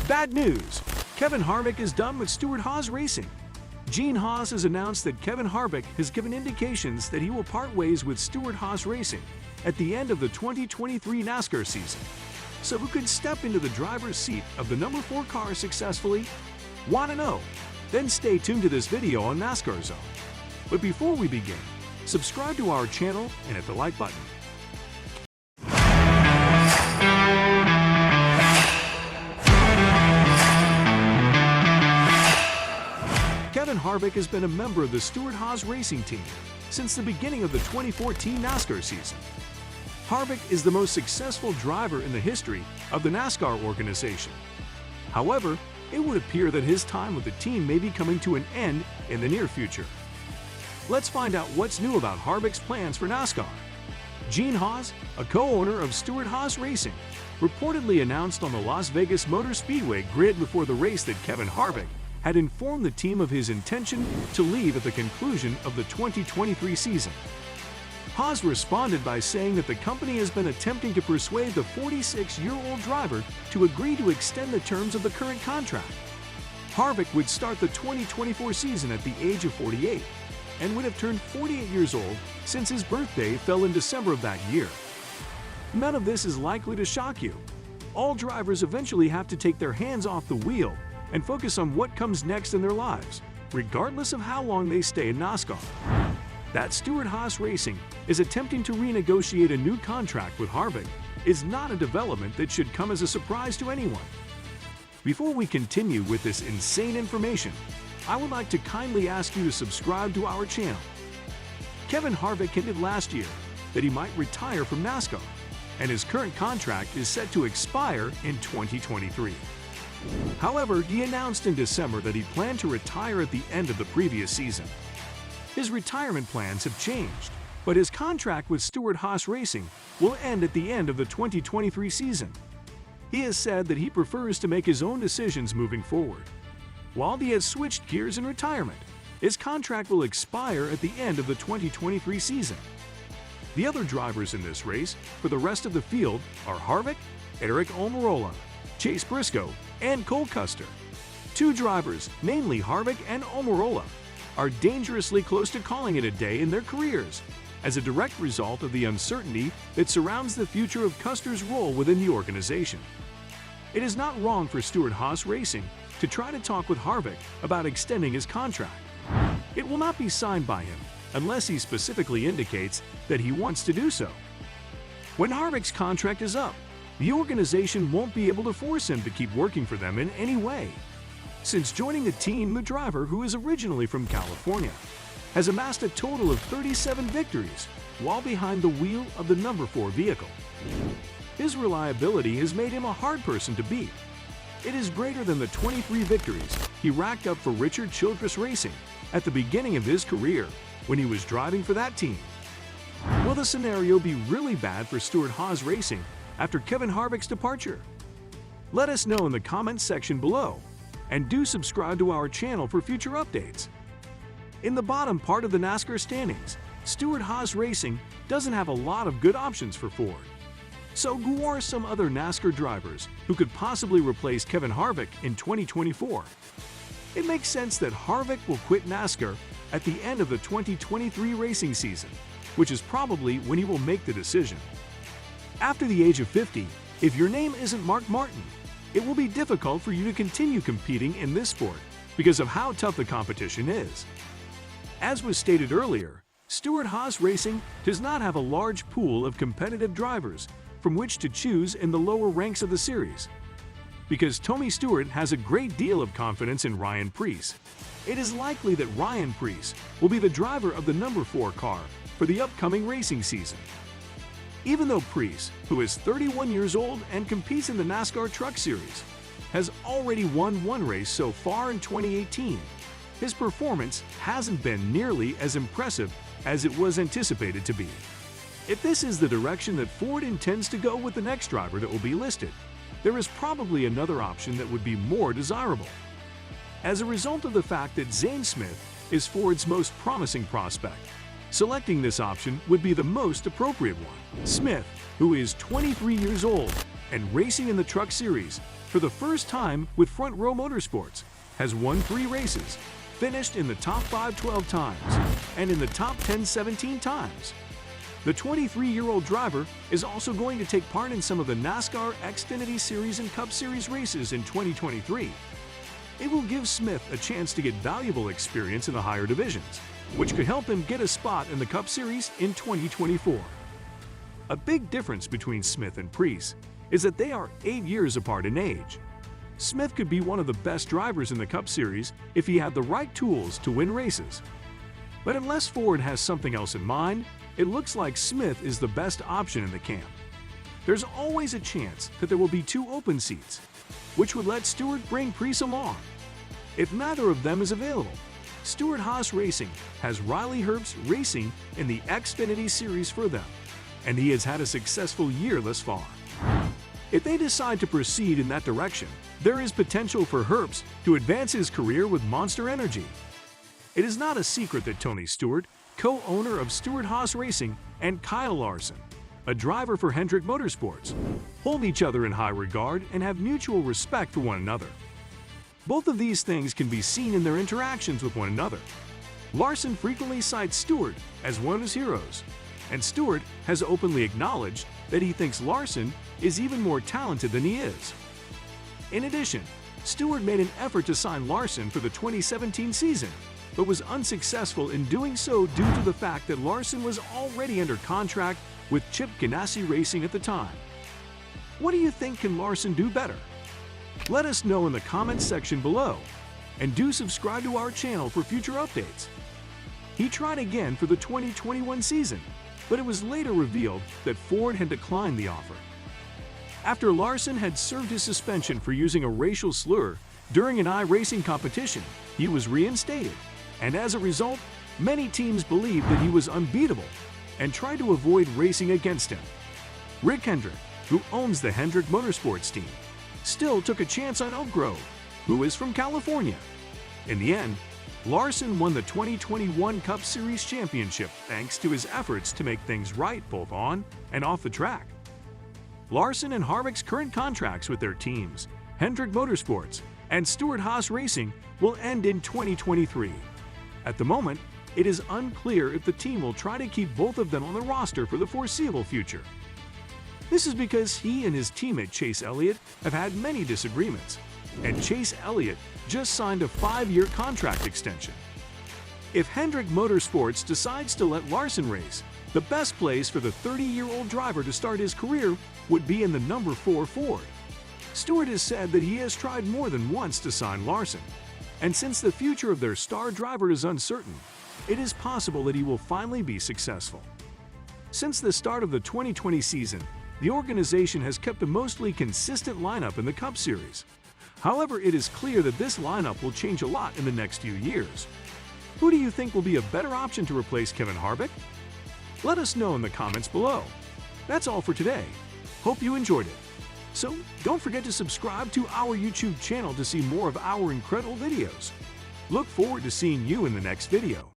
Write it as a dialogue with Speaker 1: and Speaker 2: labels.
Speaker 1: Bad news! Kevin Harvick is done with Stewart Haas Racing. Gene Haas has announced that Kevin Harvick has given indications that he will part ways with Stewart Haas Racing at the end of the 2023 NASCAR season. So who could step into the driver's seat of the number 4 car successfully? Want to know? Then stay tuned to this video on NASCAR Zone. But before we begin, subscribe to our channel and hit the like button. Kevin Harvick has been a member of the Stewart Haas Racing team since the beginning of the 2014 NASCAR season. Harvick is the most successful driver in the history of the NASCAR organization. However, it would appear that his time with the team may be coming to an end in the near future. Let's find out what's new about Harvick's plans for NASCAR. Gene Haas, a co-owner of Stewart Haas Racing, reportedly announced on the Las Vegas Motor Speedway grid before the race that Kevin Harvick had informed the team of his intention to leave at the conclusion of the 2023 season. Haas responded by saying that the company has been attempting to persuade the 46-year-old driver to agree to extend the terms of the current contract. Harvick would start the 2024 season at the age of 48 and would have turned 48 years old since his birthday fell in December of that year. None of this is likely to shock you. All drivers eventually have to take their hands off the wheel and focus on what comes next in their lives, regardless of how long they stay in NASCAR. That Stewart Haas Racing is attempting to renegotiate a new contract with Harvick is not a development that should come as a surprise to anyone. Before we continue with this insane information, I would like to kindly ask you to subscribe to our channel. Kevin Harvick hinted last year that he might retire from NASCAR, and his current contract is set to expire in 2023. However, he announced in December that he planned to retire at the end of the previous season. His retirement plans have changed, but his contract with Stewart Haas Racing will end at the end of the 2023 season. He has said that he prefers to make his own decisions moving forward. While he has switched gears in retirement, his contract will expire at the end of the 2023 season. The other drivers in this race for the rest of the field are Harvick, Aric Almirola, Chase Briscoe, and Cole Custer. Two drivers, namely Harvick and Almirola, are dangerously close to calling it a day in their careers as a direct result of the uncertainty that surrounds the future of Custer's role within the organization. It is not wrong for Stewart Haas Racing to try to talk with Harvick about extending his contract. It will not be signed by him unless he specifically indicates that he wants to do so. When Harvick's contract is up, the organization won't be able to force him to keep working for them in any way. Since joining the team, the driver, who is originally from California, has amassed a total of 37 victories while behind the wheel of the number 4 vehicle. His reliability has made him a hard person to beat. It is greater than the 23 victories he racked up for Richard Childress Racing at the beginning of his career when he was driving for that team. Will the scenario be really bad for Stewart Haas Racing after Kevin Harvick's departure? Let us know in the comments section below, and do subscribe to our channel for future updates. In the bottom part of the NASCAR standings, Stewart Haas Racing doesn't have a lot of good options for Ford. So who are some other NASCAR drivers who could possibly replace Kevin Harvick in 2024? It makes sense that Harvick will quit NASCAR at the end of the 2023 racing season, which is probably when he will make the decision. After the age of 50, if your name isn't Mark Martin, it will be difficult for you to continue competing in this sport because of how tough the competition is. As was stated earlier, Stewart Haas Racing does not have a large pool of competitive drivers from which to choose in the lower ranks of the series. Because Tommy Stewart has a great deal of confidence in Ryan Preece, it is likely that Ryan Preece will be the driver of the number 4 car for the upcoming racing season. Even though Preece, who is 31 years old and competes in the NASCAR Truck Series, has already won one race so far in 2018, his performance hasn't been nearly as impressive as it was anticipated to be. If this is the direction that Ford intends to go with the next driver that will be listed, there is probably another option that would be more desirable. As a result of the fact that Zane Smith is Ford's most promising prospect, selecting this option would be the most appropriate one. Smith, who is 23 years old, and racing in the Truck Series for the first time with Front Row Motorsports, has won 3 races, finished in the top 5 12 times, and in the top 10 17 times. The 23-year-old driver is also going to take part in some of the NASCAR Xfinity Series and Cup Series races in 2023. It will give Smith a chance to get valuable experience in the higher divisions, which could help him get a spot in the Cup Series in 2024. A big difference between Smith and Preece is that they are 8 years apart in age. Smith could be one of the best drivers in the Cup Series if he had the right tools to win races. But unless Ford has something else in mind, it looks like Smith is the best option in the camp. There's always a chance that there will be 2 open seats, which would let Stewart bring Preece along. If neither of them is available, Stewart Haas Racing has Riley Herbst racing in the Xfinity Series for them, and he has had a successful year thus far. If they decide to proceed in that direction, there is potential for Herbst to advance his career with Monster Energy. It is not a secret that Tony Stewart, co-owner of Stewart Haas Racing, and Kyle Larson, a driver for Hendrick Motorsports, hold each other in high regard and have mutual respect for one another. Both of these things can be seen in their interactions with one another. Larson frequently cites Stewart as one of his heroes, and Stewart has openly acknowledged that he thinks Larson is even more talented than he is. In addition, Stewart made an effort to sign Larson for the 2017 season, but was unsuccessful in doing so due to the fact that Larson was already under contract with Chip Ganassi Racing at the time. What do you think can Larson do better? Let us know in the comments section below, and do subscribe to our channel for future updates. He tried again for the 2021 season, but it was later revealed that Ford had declined the offer. After Larson had served his suspension for using a racial slur during an iRacing competition, he was reinstated, and as a result, many teams believed that he was unbeatable and tried to avoid racing against him. Rick Hendrick, who owns the Hendrick Motorsports team, still took a chance on Oak Grove, who is from California. In the end, Larson won the 2021 Cup Series championship thanks to his efforts to make things right both on and off the track. Larson and Harvick's current contracts with their teams, Hendrick Motorsports and Stewart Haas Racing, will end in 2023. At the moment, it is unclear if the team will try to keep both of them on the roster for the foreseeable future. This is because he and his teammate Chase Elliott have had many disagreements, and Chase Elliott just signed a 5-year contract extension. If Hendrick Motorsports decides to let Larson race, the best place for the 30-year-old driver to start his career would be in the number 4 Ford. Stewart has said that he has tried more than once to sign Larson, and since the future of their star driver is uncertain, it is possible that he will finally be successful. Since the start of the 2020 season, the organization has kept a mostly consistent lineup in the Cup Series. However, it is clear that this lineup will change a lot in the next few years. Who do you think will be a better option to replace Kevin Harvick? Let us know in the comments below. That's all for today. Hope you enjoyed it. So don't forget to subscribe to our YouTube channel to see more of our incredible videos. Look forward to seeing you in the next video.